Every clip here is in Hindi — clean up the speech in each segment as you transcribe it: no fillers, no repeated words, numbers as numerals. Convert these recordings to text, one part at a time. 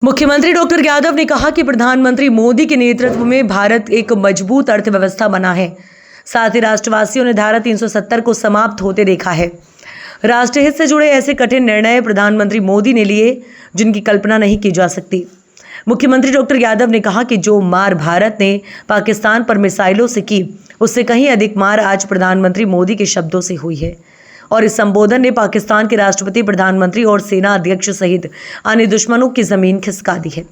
मुख्यमंत्री डॉक्टर यादव ने कहा कि प्रधानमंत्री मोदी के नेतृत्व में भारत एक मजबूत अर्थव्यवस्था बना है। साथ ही राष्ट्रवासियों ने धारा 370 को समाप्त होते देखा है। राष्ट्रहित से जुड़े ऐसे कठिन निर्णय प्रधानमंत्री मोदी ने लिए जिनकी कल्पना नहीं की जा सकती। मुख्यमंत्री डॉक्टर यादव ने कहा कि जो मार भारत ने पाकिस्तान पर मिसाइलों से की, उससे कहीं अधिक मार आज प्रधानमंत्री मोदी के शब्दों से हुई है। और इस संबोधन ने पाकिस्तान के राष्ट्रपति, प्रधानमंत्री और सेना अध्यक्ष सहित अन्य दुश्मनों की जमीन खिसका दी है।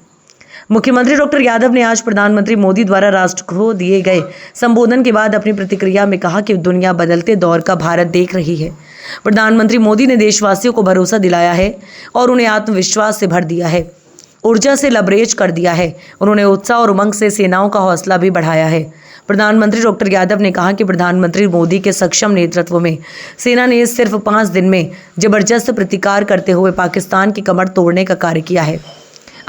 मुख्यमंत्री डॉक्टर यादव ने आज प्रधानमंत्री मोदी द्वारा राष्ट्र को दिए गए संबोधन के बाद अपनी प्रतिक्रिया में कहा कि दुनिया बदलते दौर का भारत देख रही है। प्रधानमंत्री मोदी ने देशवासियों को भरोसा दिलाया है और उन्हें आत्मविश्वास से भर दिया है, ऊर्जा से लबरेज कर दिया है। उन्होंने उत्साह और उमंग से सेनाओं का हौसला भी बढ़ाया है। प्रधानमंत्री डॉक्टर यादव ने कहा कि प्रधानमंत्री मोदी के सक्षम नेतृत्व में सेना ने सिर्फ 5 दिन में जबरदस्त प्रतिकार करते हुए पाकिस्तान की कमर तोड़ने का कार्य किया है।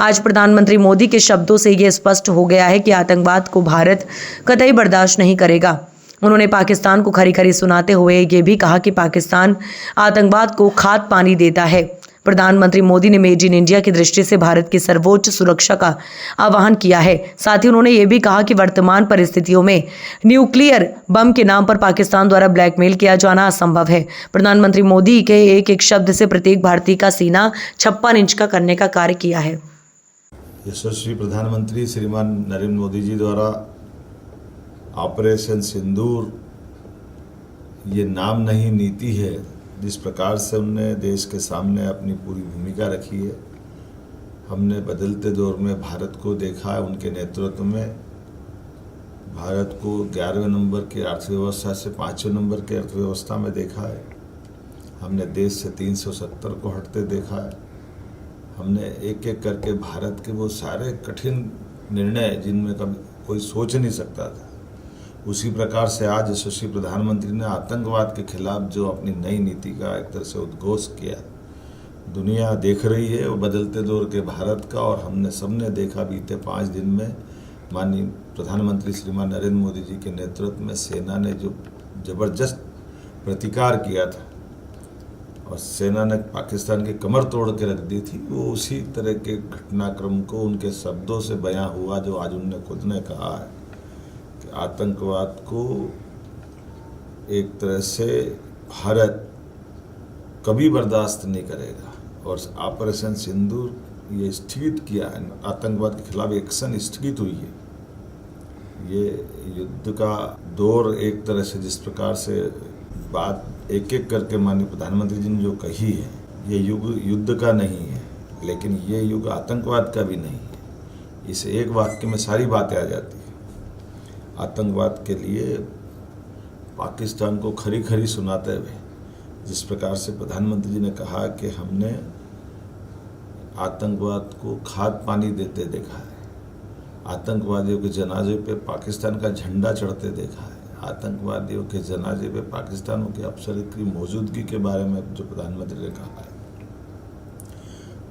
आज प्रधानमंत्री मोदी के शब्दों से ये स्पष्ट हो गया है कि आतंकवाद को भारत कतई बर्दाश्त नहीं करेगा। उन्होंने पाकिस्तान को खरी खरी सुनाते हुए ये भी कहा कि पाकिस्तान आतंकवाद को खाद पानी देता है। प्रधानमंत्री मोदी ने मेड इन इंडिया की दृष्टि से भारत की सर्वोच्च सुरक्षा का आह्वान किया है। साथ ही उन्होंने ये भी कहा कि वर्तमान परिस्थितियों में न्यूक्लियर बम के नाम पर पाकिस्तान द्वारा ब्लैकमेल किया जाना असंभव है। प्रधानमंत्री मोदी के एक एक शब्द से प्रत्येक भारतीय का सीना 56 इंच का करने का कार्य किया है। यशस्वी प्रधानमंत्री श्रीमान नरेंद्र मोदी जी द्वारा ऑपरेशन सिंदूर ये नाम नहीं नीति है, जिस प्रकार से उनने देश के सामने अपनी पूरी भूमिका रखी है। हमने बदलते दौर में भारत को देखा है। उनके नेतृत्व में भारत को 11वें नंबर की अर्थव्यवस्था से 5वें नंबर की अर्थव्यवस्था में देखा है। हमने देश से 370 को हटते देखा है। हमने एक एक करके भारत के वो सारे कठिन निर्णय जिनमें कभी कोई सोच नहीं सकता था, उसी प्रकार से आज यशस्वी प्रधानमंत्री ने आतंकवाद के खिलाफ जो अपनी नई नीति का एक तरह से उद्घोष किया, दुनिया देख रही है वो बदलते दौर के भारत का। और हमने सबने देखा बीते 5 दिन में माननीय प्रधानमंत्री श्रीमान नरेंद्र मोदी जी के नेतृत्व में सेना ने जो जबरदस्त प्रतिकार किया था और सेना ने पाकिस्तान की कमर तोड़ के रख दी थी, वो उसी तरह के घटनाक्रम को उनके शब्दों से बयां हुआ जो आज उन्होंने खुद ने कहा है कि आतंकवाद को एक तरह से भारत कभी बर्दाश्त नहीं करेगा। और ऑपरेशन सिंदूर ये स्थगित किया है, आतंकवाद के खिलाफ एक्शन स्थगित हुई है। ये युद्ध का दौर एक तरह से जिस प्रकार से बात एक एक करके माननीय प्रधानमंत्री जी ने जो कही है, ये युग युद्ध का नहीं है, लेकिन ये युग आतंकवाद का भी नहीं है। इस एक वाक्य में सारी बातें आ जाती है। आतंकवाद के लिए पाकिस्तान को खरी खरी सुनाते हुए जिस प्रकार से प्रधानमंत्री जी ने कहा कि हमने आतंकवाद को खाद पानी देते देखा है, आतंकवादियों के जनाजे पे पाकिस्तान का झंडा चढ़ते देखा है, आतंकवादियों के जनाजे पे पाकिस्तानों के अफसर की मौजूदगी के बारे में जो प्रधानमंत्री ने कहा है,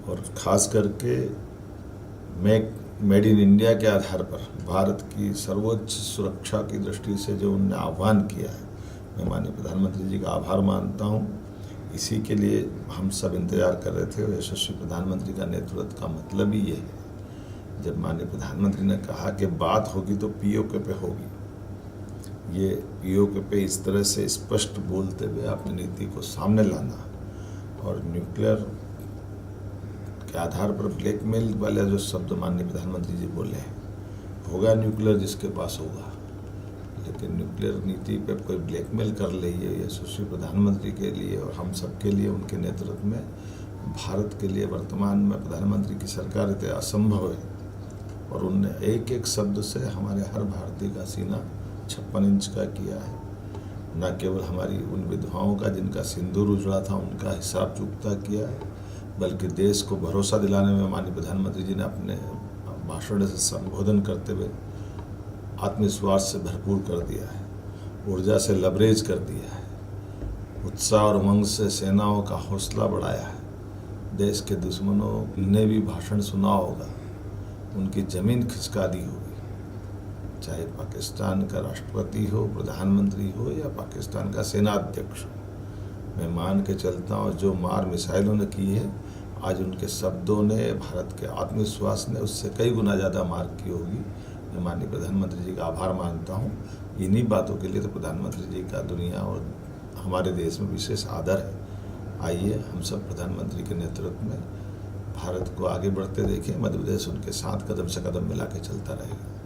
और ख़ास करके मेड इन इंडिया के आधार पर भारत की सर्वोच्च सुरक्षा की दृष्टि से जो उन्होंने आह्वान किया है, मैं माननीय प्रधानमंत्री जी का आभार मानता हूँ। इसी के लिए हम सब इंतजार कर रहे थे। यशस्वी प्रधानमंत्री का नेतृत्व का मतलब ही ये है। जब माननीय प्रधानमंत्री ने कहा कि बात होगी तो पीओके पे होगी, ये पीओके पे इस तरह से स्पष्ट बोलते हुए अपनी नीति को सामने लाना और न्यूक्लियर के आधार पर ब्लैकमेल वाले जो शब्द माननीय प्रधानमंत्री जी बोले, होगा न्यूक्लियर जिसके पास होगा, लेकिन न्यूक्लियर नीति पे कोई ब्लैकमेल कर रही है, ये यशस्वी प्रधानमंत्री के लिए और हम सब के लिए, उनके नेतृत्व में भारत के लिए वर्तमान में प्रधानमंत्री की सरकार इतने असंभव है। और उनने एक एक शब्द से हमारे हर भारतीय का सीना 56 इंच का किया है। न केवल हमारी उन विधवाओं का जिनका सिंदूर उजड़ा था उनका हिसाब चुकता किया है, बल्कि देश को भरोसा दिलाने में माननीय प्रधानमंत्री जी ने अपने भाषण से संबोधन करते हुए आत्मविश्वास से भरपूर कर दिया है, ऊर्जा से लबरेज कर दिया है, उत्साह और उमंग से सेनाओं का हौसला बढ़ाया है। देश के दुश्मनों ने भी भाषण सुना होगा, उनकी जमीन खिसका दी होगी, चाहे पाकिस्तान का राष्ट्रपति हो, प्रधानमंत्री हो या पाकिस्तान का सेना अध्यक्ष हो। मैं मान के चलता हूँ जो मार मिसाइलों ने की है, आज उनके शब्दों ने, भारत के आत्मविश्वास ने उससे कई गुना ज़्यादा मार्क की होगी। मैं माननीय प्रधानमंत्री जी का आभार मानता हूँ। इन्हीं बातों के लिए तो प्रधानमंत्री जी का दुनिया और हमारे देश में विशेष आदर है। आइए हम सब प्रधानमंत्री के नेतृत्व में भारत को आगे बढ़ते देखें। मध्य प्रदेश उनके साथ कदम से कदम मिला के चलता रहेगा।